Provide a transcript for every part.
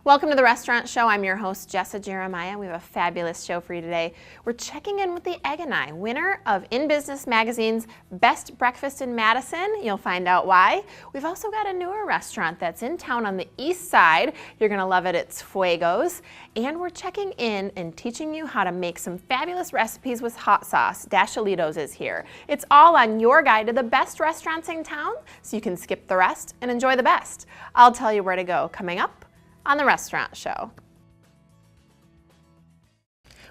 Welcome to the Restaurant Show. I'm your host, Jessa Jeremiah. We have a fabulous show for you today. We're checking in with the Egg and I, winner of In Business Magazine's Best Breakfast in Madison. You'll find out why. We've also got a newer restaurant that's in town on the east side. You're gonna love it, it's Fuego's. And we're checking in and teaching you how to make some fabulous recipes with hot sauce. Dashalitos is here. It's all on your guide to the best restaurants in town, so you can skip the rest and enjoy the best. I'll tell you where to go coming up on the Restaurant Show.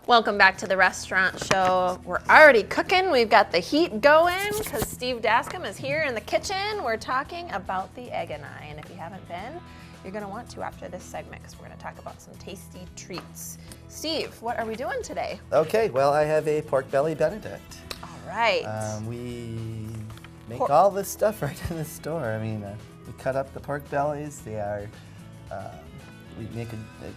Welcome back to the Restaurant Show. We're already cooking. We've got the heat going because Steve Dascom is here in the kitchen. We're talking about the Egg and I, and if you haven't been, you're gonna want to after this segment because we're gonna talk about some tasty treats. Steve, what are we doing today? Okay, well, I have a pork belly Benedict. All right. We make all this stuff right in the store. I mean, we cut up the pork bellies. They are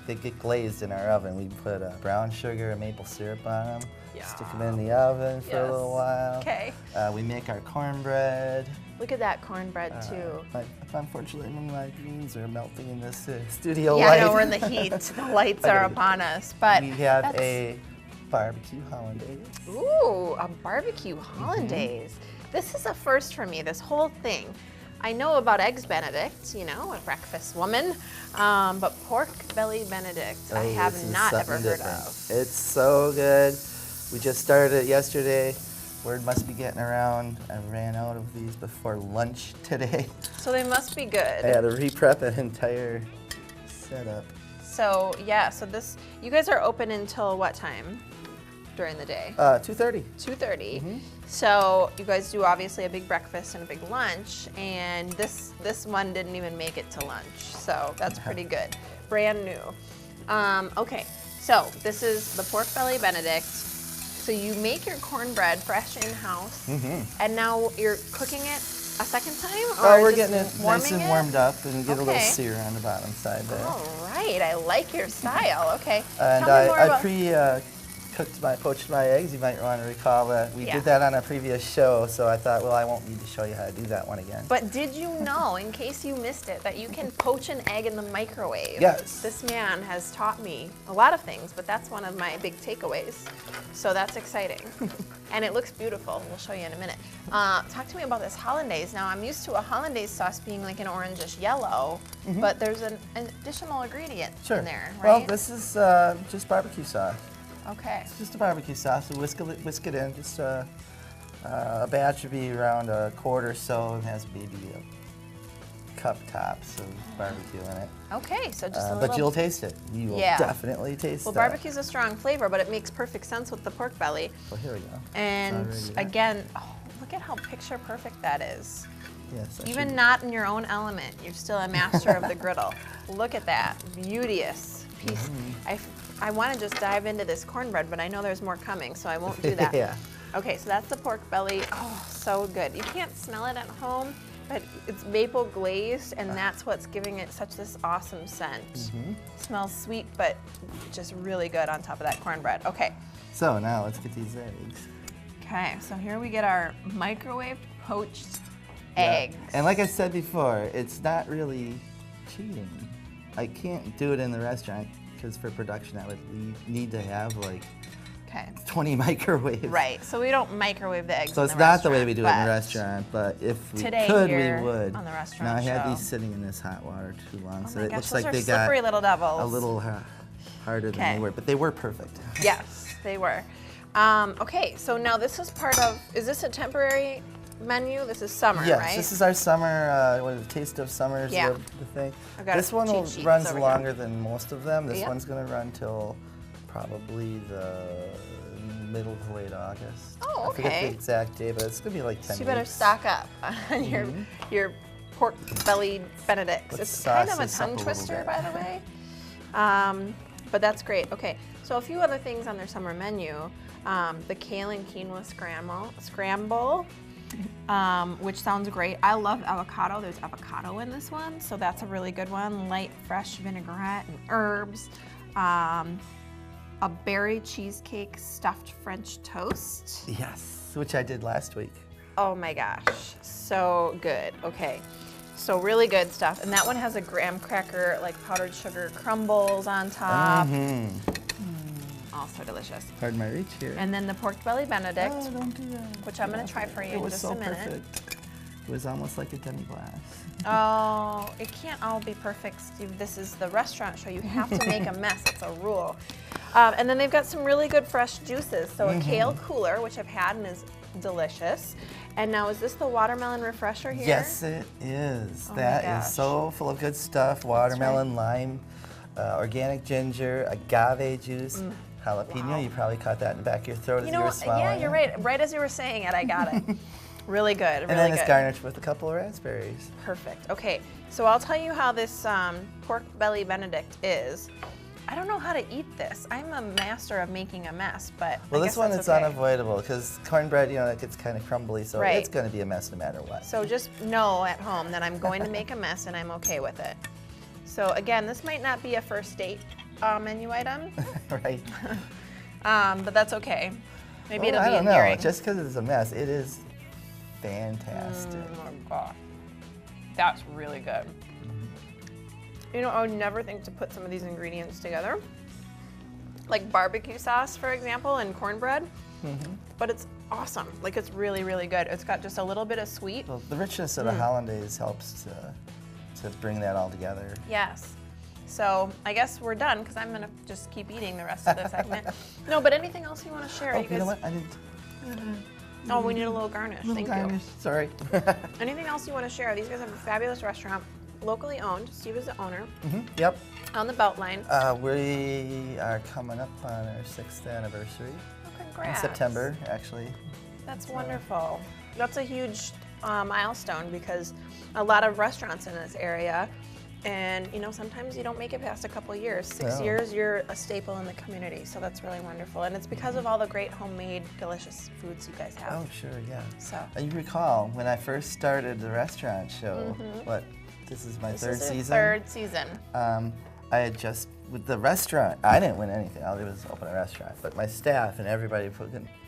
they get glazed in our oven. We put brown sugar and maple syrup on them. Yeah. Stick them in the oven for a little while. Okay. We make our cornbread. Look at that cornbread too. Unfortunately, my greens are melting in this studio light. light. Yeah, I know, we're in the heat. The lights are upon us. But we have a barbecue hollandaise. Ooh, a barbecue hollandaise. This is a first for me, this whole thing. I know about Eggs Benedict, you know, a breakfast woman, but pork belly Benedict, I have not ever heard of. It's so good. We just started it yesterday. Word must be getting around. I ran out of these before lunch today. So they must be good. I had to re-prep an entire setup. So yeah, so you guys are open until what time during the day? 2:30. 2:30. Mm-hmm. So you guys do obviously a big breakfast and a big lunch, and this one didn't even make it to lunch, so that's pretty good. Brand new. Okay, so this is the pork belly Benedict. So you make your cornbread fresh in-house, and now you're cooking it a second time? Oh, we're getting it nice and warmed up and get a little sear on the bottom side there. All right, I like your style. Okay. And I poached my eggs. You might want to recall that we did that on a previous show, so I thought, well, I won't need to show you how to do that one again. But did you know, in case you missed it, that you can poach an egg in the microwave? Yes. This man has taught me a lot of things, but that's one of my big takeaways. So that's exciting. And it looks beautiful. We'll show you in a minute. Talk to me about this hollandaise. Now, I'm used to a hollandaise sauce being like an orangish yellow, but there's an additional ingredient in there, right? Well, this is just barbecue sauce. Okay. It's just a barbecue sauce. So whisk it in. Just a batch would be around a quart or so, and has maybe a cup tops of barbecue in it. Okay, so just a little. But you'll taste it. You will definitely taste it. Well, barbecue's a strong flavor, but it makes perfect sense with the pork belly. Well, here we go. And again, look at how picture perfect that is. Yes. Even not in your own element, you're still a master of the griddle. Look at that, beauteous piece. I want to just dive into this cornbread, but I know there's more coming, so I won't do that. Yeah. Okay, so that's the pork belly. Oh, so good. You can't smell it at home, but it's maple glazed, and that's what's giving it such this awesome scent. Smells sweet, but just really good on top of that cornbread. Okay. So now let's get these eggs. Okay, so here we get our microwave poached eggs. And like I said before, it's not really cheating. I can't do it in the restaurant because for production I would need to have like 20 microwaves. Right, so we don't microwave the eggs so in the it's not restaurant, the way we do it in the restaurant, but if we could, we would. On the restaurant now I had show. these sitting in this hot water too long, so my it gosh, looks those like are they slippery got little devils. a little harder than they were, but they were perfect. Yes, they were. Okay, so now this is part of, is this a temporary menu? This is summer, right? Yes, this is our summer, what is it, Taste of Summer is the thing. This one runs longer than most of them. This one's going to run till probably the middle to late August. Oh, okay. I forget the exact day, but it's going to be like 10 So you better weeks. stock up on your pork belly Benedicts. It's kind of a tongue twister, by the way. But that's great. Okay, so a few other things on their summer menu. The kale and quinoa scramble, which sounds great. I love avocado. There's avocado in this one, so that's a really good one. Light, fresh vinaigrette and herbs. A berry cheesecake stuffed French toast. Yes, which I did last week. Oh my gosh, so good. Okay. So really good stuff. And that one has a graham cracker, like powdered sugar crumbles on top. Also delicious. Pardon my reach here. And then the pork belly Benedict. Oh, don't do that. Which I'm going to try for you in just a minute. Perfect. It was almost like a demi-glace. Oh, it can't all be perfect, Steve. This is the restaurant show. You have to make a mess. It's a rule. And then they've got some really good fresh juices. So a kale cooler, which I've had and is delicious. And now, is this the watermelon refresher here? Yes, it is. Oh that is so full of good stuff. Watermelon, lime, organic ginger, agave juice, jalapeno. Wow. You probably caught that in the back of your throat as you were swallowing. Yeah, you're right. Right as you were saying it, I got it. Really good, and then it's garnished with a couple of raspberries. Perfect. Okay, so I'll tell you how this pork belly Benedict is. I don't know how to eat this. I'm a master of making a mess, but well, this one is unavoidable because cornbread, you know, it gets kind of crumbly, so it's going to be a mess no matter what. So just know at home that I'm going to make a mess and I'm okay with it. So again, this might not be a first date menu item. Right. But that's okay. Maybe it'll be I don't endearing. know. Just because it's a mess, it is fantastic. Oh my God. That's really good. You know, I would never think to put some of these ingredients together. Like barbecue sauce, for example, and cornbread. But it's awesome. Like, it's really, really good. It's got just a little bit of sweet. Well, the richness of the hollandaise helps to bring that all together. Yes. So I guess we're done because I'm going to just keep eating the rest of the segment. No, but anything else you want to share? Oh, you know what? I didn't. Oh, we need a little garnish. Thank you. Sorry. Anything else you want to share? These guys have a fabulous restaurant, locally owned. Steve is the owner. Yep. On the Beltline. We are coming up on our 6th anniversary. Oh, congrats. In September, actually. That's wonderful. That's a huge milestone because a lot of restaurants in this area, and you know, sometimes you don't make it past a couple of years. 6 years, you're a staple in the community, so that's really wonderful. And it's because of all the great homemade, delicious foods you guys have. Oh, sure, yeah. So you recall when I first started the restaurant show, this is my third season. I had just, with the restaurant, I didn't win anything. All I did was open a restaurant. But my staff and everybody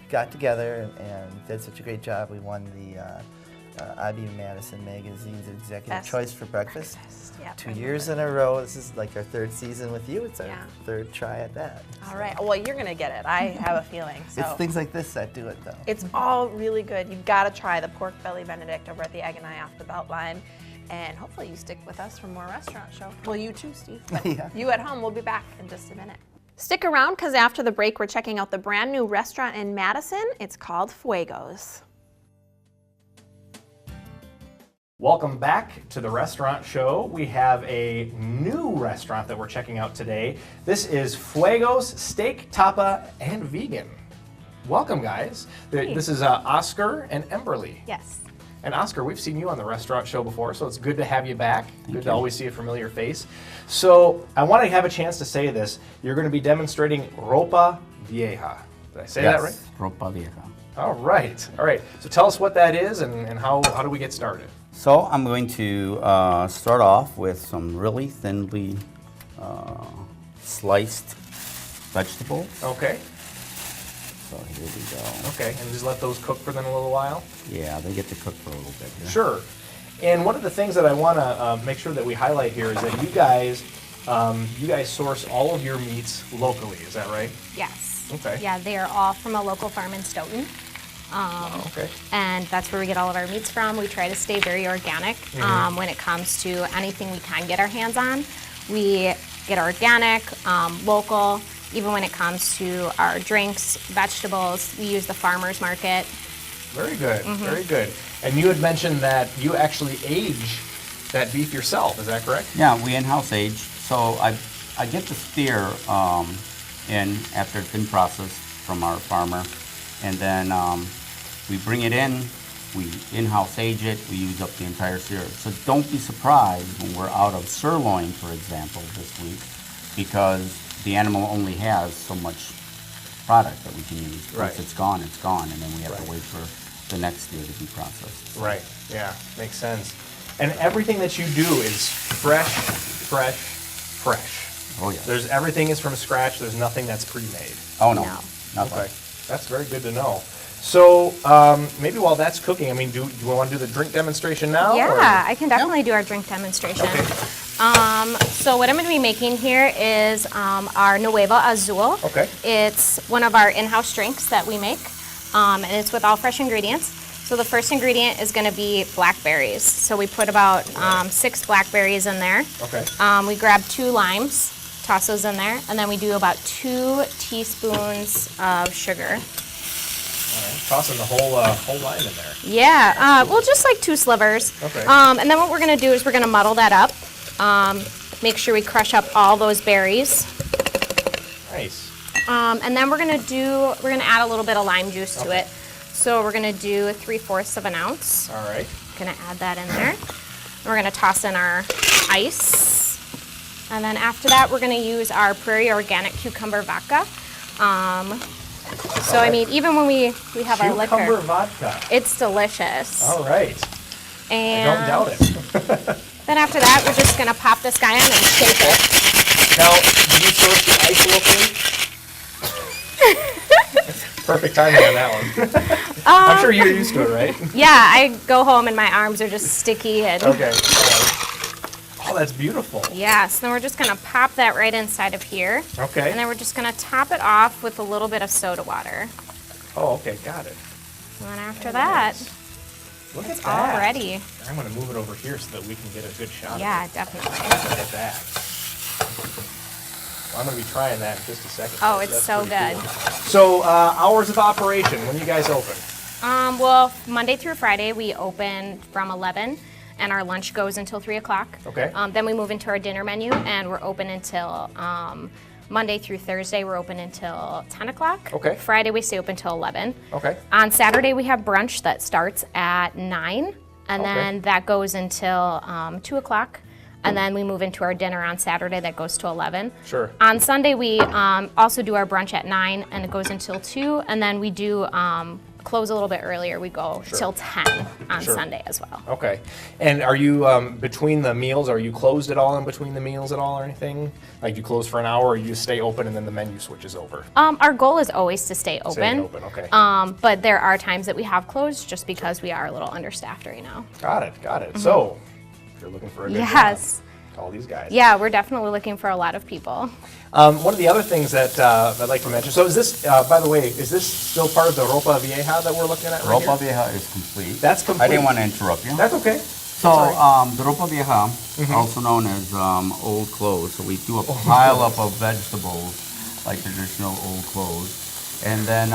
got together and did such a great job. We won the WI57 magazine's Executive Choice for Breakfast. Yep, 2 years in a row. This is like our 3rd season with you. It's our 3rd try at that. All right. Well, you're going to get it. I have a feeling. So. It's things like this that do it, though. It's all really good. You've got to try the pork belly Benedict over at the Egg and I off the Beltline. And hopefully you stick with us for more restaurant show. Well, you too, Steve. You at home. We'll be back in just a minute. Stick around because after the break, we're checking out the brand new restaurant in Madison. It's called Fuego's. Welcome back to the restaurant show. We have a new restaurant that we're checking out today. This is Fuego's Steak, Tapa, and Vegan. Welcome, guys. Hey. This is Oscar and Emberly. Yes. And Oscar, we've seen you on the restaurant show before, so it's good to have you back. Good to always see a familiar face. So I want to have a chance to say this. You're going to be demonstrating ropa vieja. Did I say that right? Ropa vieja. All right. All right. So tell us what that is and how do we get started? So I'm going to start off with some really thinly sliced vegetables. Okay. So here we go. Okay, and just let those cook for them a little while? Yeah, they get to cook for a little bit. Yeah. Sure. And one of the things that I want to make sure that we highlight here is that you guys source all of your meats locally. Is that right? Yes. Okay. Yeah, they are all from a local farm in Stoughton. Okay. And that's where we get all of our meats from. We try to stay very organic when it comes to anything we can get our hands on. We get organic, local. Even when it comes to our drinks, vegetables, we use the farmer's market. Very good, very good. And you had mentioned that you actually age that beef yourself, is that correct? Yeah, we in-house age. So I get the steer in after it's been processed from our farmer. And then we bring it in, we in-house age it, we use up the entire steer. So don't be surprised when we're out of sirloin, for example, this week, because the animal only has so much product that we can use. Right. Once it's gone, and then we have to wait for the next steer to be processed. Right, yeah, makes sense. And everything that you do is fresh, fresh, fresh. Oh, yeah. Everything is from scratch, there's nothing that's pre-made. Oh, no. No. Nothing. Okay, that's very good to know. So maybe while that's cooking, I mean, do you want to do the drink demonstration now? Yeah, or? I can definitely do our drink demonstration. Okay. So what I'm going to be making here is our Nueva Azul. Okay. It's one of our in-house drinks that we make, and it's with all fresh ingredients. So the first ingredient is going to be blackberries. So we put about 6 blackberries in there. Okay. We grab 2 limes, toss those in there, and then we do about 2 teaspoons of sugar. All right. Tossing the whole lime in there. Yeah, well, just like 2 slivers. Okay. And then what we're going to do is we're going to muddle that up. Make sure we crush up all those berries. Nice. And then we're going to add a little bit of lime juice to it. So we're going to do 3/4 of an ounce. All right. Going to add that in there. And we're going to toss in our ice. And then after that, we're going to use our Prairie Organic Cucumber Vodka. So, I mean, even when we have our liquor. Cucumber vodka. It's delicious. All right. And I don't doubt it. then after that, we're just going to pop this guy on and shake it. Now, do you source the ice locally? Perfect timing on that one. I'm sure you're used to it, right? Yeah, I go home and my arms are just sticky. And Okay. Oh, that's beautiful. yes, then we're just going to pop that right inside of here. Okay. And then we're just going to top it off with a little bit of soda water. Oh, okay, got it. And then after that, Look at it's that. all ready. I'm going to move it over here so that we can get a good shot. Yeah, Of definitely. it. Look at that. Well, I'm going to be trying that in just a second. Oh, it's That's so pretty good. cool. So, hours of operation. When are you guys open? Well, Monday through Friday, we open from 11, and our lunch goes until 3 o'clock. Okay. Then we move into our dinner menu, and we're open until Monday through Thursday, we're open until 10 o'clock. Okay. Friday, we stay open till 11. Okay. On Saturday, we have brunch that starts at 9, and Okay. then that goes until 2 o'clock. And then we move into our dinner on Saturday that goes to 11. Sure. On Sunday, we also do our brunch at 9, and it goes until 2. And then we do close a little bit earlier. We go till 10 on Sure. Sunday as well. Okay. And are you, between the meals, are you closed at all in between the meals at all or anything? Like, do you close for an hour or you stay open and then the menu switches over? Our goal is always to stay open. Staying open, okay. But there are times that we have closed just because we are a little understaffed right now. Got it, got it. So, if you're looking for a good Yes. job, call these guys. Yeah, we're definitely looking for a lot of people. One of the other things that I'd like to mention, so is this, by the way, is this still part of the Ropa Vieja that we're looking at right Ropa here? Vieja is complete. That's complete. I didn't want to interrupt you. That's okay. So, the Ropa Vieja, also known as old clothes, so we do a pile up of vegetables, like traditional old clothes. And then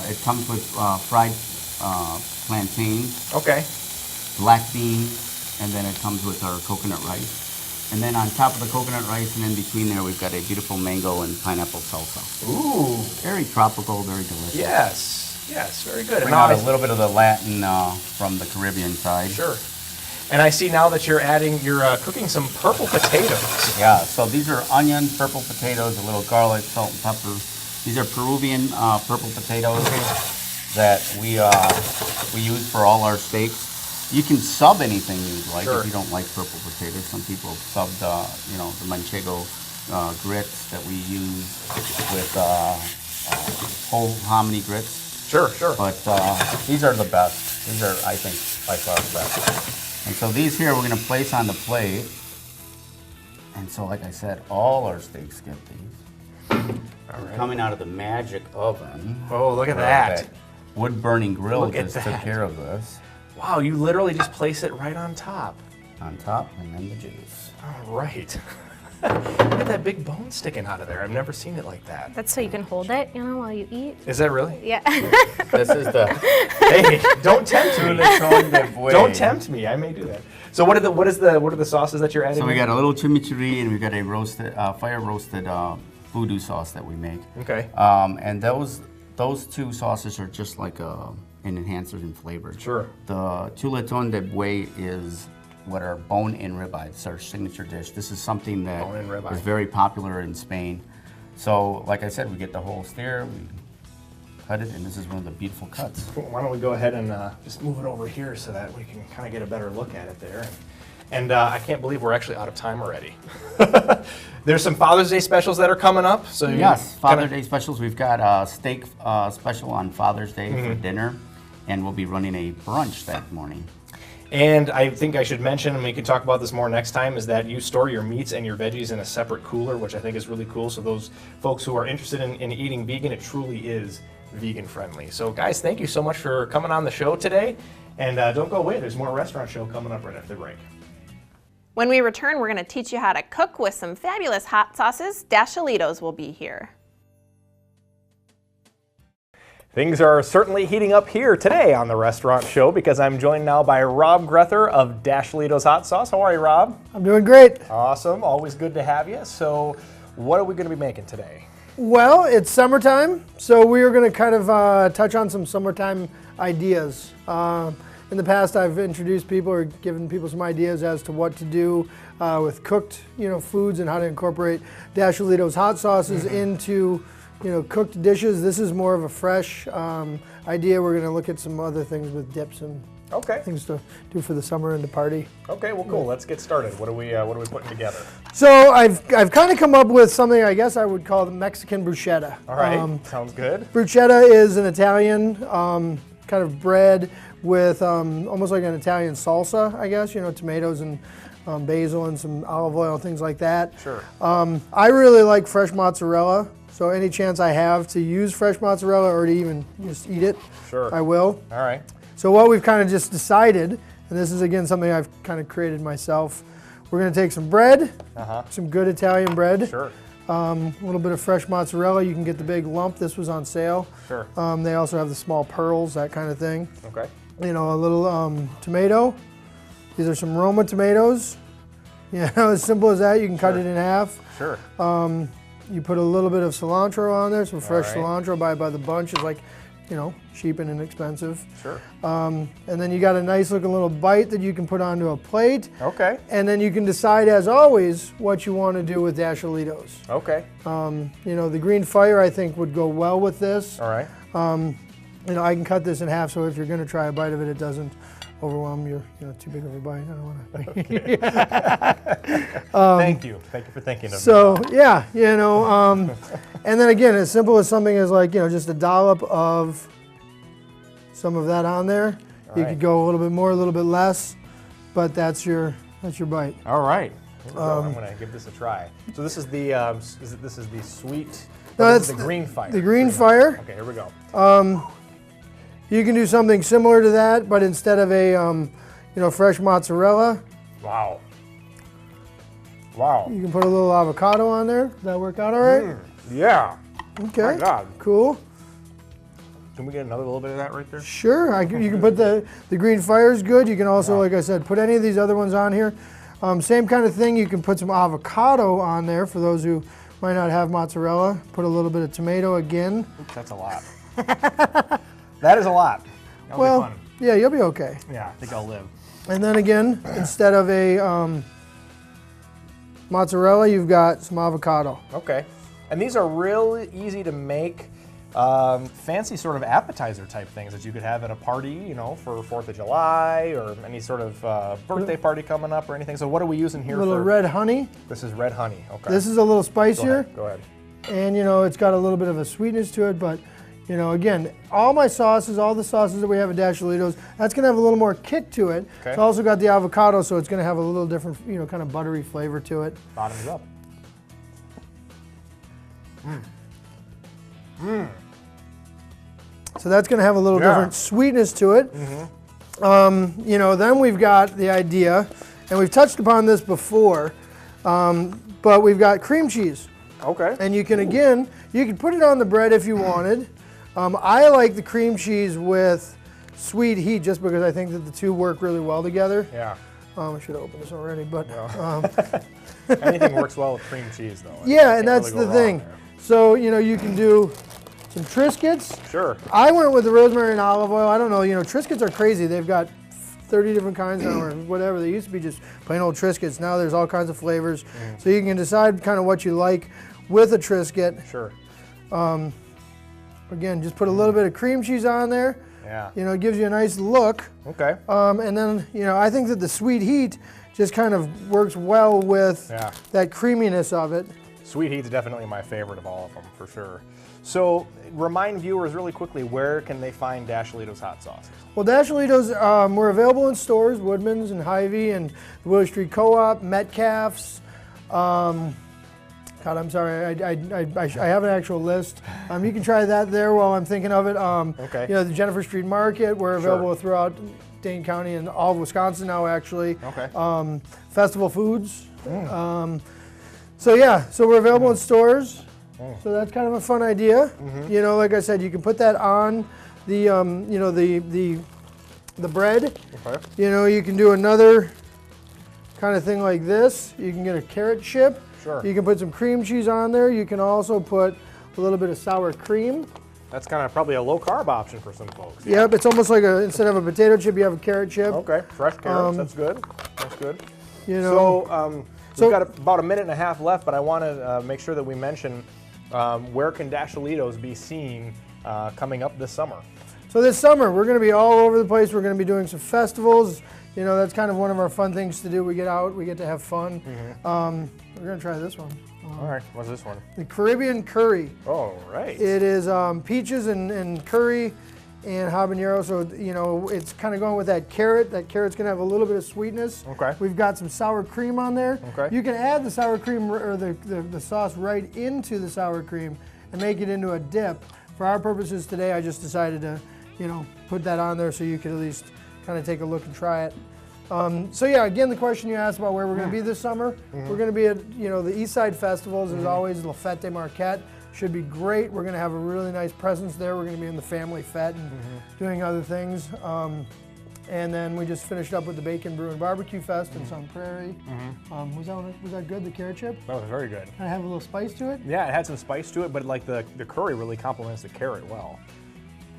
it comes with fried plantains, Okay. black beans, and then it comes with our coconut rice. And then on top of the coconut rice and in between there, we've got a beautiful mango and pineapple salsa. Ooh. Very tropical, very delicious. Yes. Yes, very good. And Bring now out a I- little bit of the Latin from the Caribbean side. Sure. And I see now that you're cooking some purple potatoes. Yeah, so these are onion, purple potatoes, a little garlic, salt and pepper. These are Peruvian purple potatoes that we use for all our steaks. You can sub anything you'd like Sure. if you don't like purple potatoes. Some people sub the manchego grits that we use with whole hominy grits. Sure, sure. But these are the best. These are, I think, by far the best. And so these here we're going to place on the plate. And so, like I said, all our steaks get these. All right. Coming out of the magic oven. Oh, look at that. Wood-burning grill Look at just took that. care of this. Wow, you literally just place it right on top. On top, and then the juice. All right. Look at that big bone sticking out of there. I've never seen it like that. That's so you can hold it, while you eat. Is that really? Yeah. This is the Hey, don't tempt me. Chuletón de buey. Don't tempt me. I may do that. So what are the sauces that you're adding? So we in? got a little chimichurri, and we got a roasted, fire-roasted voodoo sauce that we make. Okay. And those two sauces are just like an enhancer in flavor. Sure. The chuletón de buey is what our bone-in ribeye. It's our signature dish. This is something that Bone-in ribeye. is very popular in Spain. So, like I said, we get the whole steer, we cut it, and this is one of the beautiful cuts. Why don't we go ahead and just move it over here so that we can kind of get a better look at it there. And I can't believe we're actually out of time already. There's some Father's Day specials that are coming up. So yes, Father's Day specials. We've got a steak special on Father's Day for dinner, and we'll be running a brunch that morning. And I think I should mention, and we can talk about this more next time, is that you store your meats and your veggies in a separate cooler, which I think is really cool. So those folks who are interested in eating vegan, it truly is vegan friendly. So guys, thank you so much for coming on the show today. And don't go away, there's more restaurant show coming up right after the break. When we return, we're going to teach you how to cook with some fabulous hot sauces. Dashalitos will be here. Things are certainly heating up here today on the restaurant show because I'm joined now by Rob Grether of Dashalitos Hot Sauce. How are you, Rob? I'm doing great. Awesome, always good to have you. So what are we going to be making today? Well, it's summertime, so we are going to kind of touch on some summertime ideas. In the past, I've introduced people or given people some ideas as to what to do with cooked, foods and how to incorporate Dashalitos hot sauces into, cooked dishes. This is more of a fresh idea. We're going to look at some other things with dips and things to do for the summer and the party. Okay, well, cool. Let's get started. What are we putting together? So I've kind of come up with something I guess I would call the Mexican bruschetta. All right, sounds good. Bruschetta is an Italian kind of bread with almost like an Italian salsa, I guess, tomatoes and basil and some olive oil, things like that. Sure. I really like fresh mozzarella, so any chance I have to use fresh mozzarella or to even just eat it, sure, I will. All right. So what we've kind of just decided, and this is again something I've kind of created myself, we're going to take some bread, some good Italian bread. Sure. A little bit of fresh mozzarella. You can get the big lump. This was on sale. Sure. They also have the small pearls, that kind of thing. Okay. A little tomato. These are some Roma tomatoes. As simple as that. You can cut it in half. Sure. You put a little bit of cilantro on there. Some fresh cilantro by the bunch is like, cheap and inexpensive. Sure. And then you got a nice looking little bite that you can put onto a plate. Okay. And then you can decide, as always, what you want to do with Dashalitos. Okay. The green fire I think would go well with this. All right. I can cut this in half, so if you're going to try a bite of it, it doesn't overwhelm your, too big of a bite. I don't want to. Thank you for thinking of me. So yeah, and then again, as simple as something as like just a dollop of some of that on there. You could go a little bit more, a little bit less, but that's your bite. All right. I'm going to give this a try. So this is the this is the sweet. No, this is the green fire. The green fire. Okay, here we go. You can do something similar to that, but instead of a fresh mozzarella. Wow. Wow. You can put a little avocado on there. Does that work out all right? Yeah. Okay. My God. Cool. Can we get another little bit of that right there? Sure. You can put the green fire is good. You can also, like I said, put any of these other ones on here. Same kind of thing. You can put some avocado on there for those who might not have mozzarella. Put a little bit of tomato again. Oops, that's a lot. That is a lot. That'll be fun. Yeah, you'll be okay. Yeah, I think I'll live. And then again, instead of a mozzarella, you've got some avocado. Okay. And these are really easy to make. Fancy sort of appetizer type things that you could have at a party, for 4th of July or any sort of birthday party coming up or anything. So what are we using here? A little red honey. This is red honey. Okay. This is a little spicier. Go ahead. And it's got a little bit of a sweetness to it, but again, all my sauces, all the sauces that we have at Dashalitos, that's going to have a little more kick to it. Okay. It's also got the avocado, so it's going to have a little different, kind of buttery flavor to it. Bottoms up. So that's going to have a little different sweetness to it. Then we've got the idea, and we've touched upon this before, but we've got cream cheese. Okay. And you can put it on the bread if you wanted. I like the cream cheese with sweet heat just because I think that the two work really well together. Yeah. I should have opened this already, but. Anything works well with cream cheese, though. Yeah, and that's the thing. So, you can do some Triscuits. Sure. I went with the rosemary and olive oil. I don't know, Triscuits are crazy. They've got 30 different kinds now or whatever. They used to be just plain old Triscuits. Now there's all kinds of flavors. So you can decide kind of what you like with a Triscuit. Sure. Again, just put a little bit of cream cheese on there. Yeah. It gives you a nice look. Okay. And then, I think that the sweet heat just kind of works well with that creaminess of it. Sweet heat's definitely my favorite of all of them, for sure. So remind viewers really quickly, where can they find Dashalitos hot sauce? Well, Dashalitos, we're available in stores, Woodman's and Hy-Vee and the Willow Street Co-op, Metcalf's. God, I'm sorry, I have an actual list. You can try that there while I'm thinking of it. Okay. You know, the Jennifer Street Market, we're available throughout Dane County and all of Wisconsin now, actually. Okay. Festival Foods. So yeah, so we're available in stores. So that's kind of a fun idea. You know, like I said, you can put that on the, you know, the bread. Okay. You know, you can do another kind of thing like this. You can get a carrot chip. Sure. You can put some cream cheese on there. You can also put a little bit of sour cream. That's kind of probably a low carb option for some folks. Yep, it's almost like instead of a potato chip, you have a carrot chip. Okay, fresh carrots, that's good. That's good. You know, so we've got about a minute and a half left, but I want to make sure that we mention where can Dashalitos be seen coming up this summer? So this summer, we're going to be all over the place. We're going to be doing some festivals. You know, that's kind of one of our fun things to do. We get out, we get to have fun. We're going to try this one. All right, what's this one? The Caribbean Curry. Oh, right. It is peaches and curry and habanero. So, you know, it's kind of going with that carrot. That carrot's going to have a little bit of sweetness. Okay. We've got some sour cream on there. Okay. You can add the sour cream or the sauce right into the sour cream and make it into a dip. For our purposes today, I just decided to, you know, put that on there so you could at least kind of take a look and try it. So yeah, again, the question you asked about where we're going to be this summer, we're going to be at, you know, the East Side Festivals, as always, La Fête de Marquette. Should be great. We're going to have a really nice presence there. We're going to be in the family fete and doing other things. And then we just finished up with the Bacon Brew and Barbecue Fest in Sun Prairie. Was that good, the carrot chip? That was very good. Kind of have a little spice to it? Yeah, it had some spice to it, but like the curry really complements the carrot well.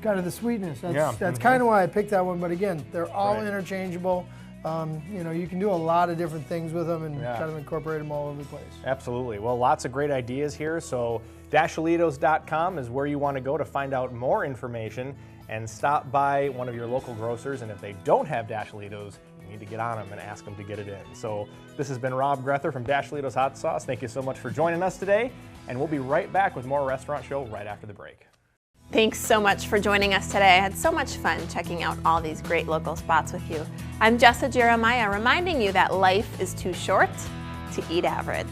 Kind of the sweetness. That's kind of why I picked that one. But again, they're all interchangeable. You know, you can do a lot of different things with them and kind of incorporate them all over the place. Absolutely. Well, lots of great ideas here. So Dashalitos.com is where you want to go to find out more information and stop by one of your local grocers. And if they don't have Dashalitos, you need to get on them and ask them to get it in. So this has been Rob Grether from Dashalitos Hot Sauce. Thank you so much for joining us today. And we'll be right back with more Restaurant Show right after the break. Thanks so much for joining us today. I had so much fun checking out all these great local spots with you. I'm Jessa Jeremiah, reminding you that life is too short to eat average.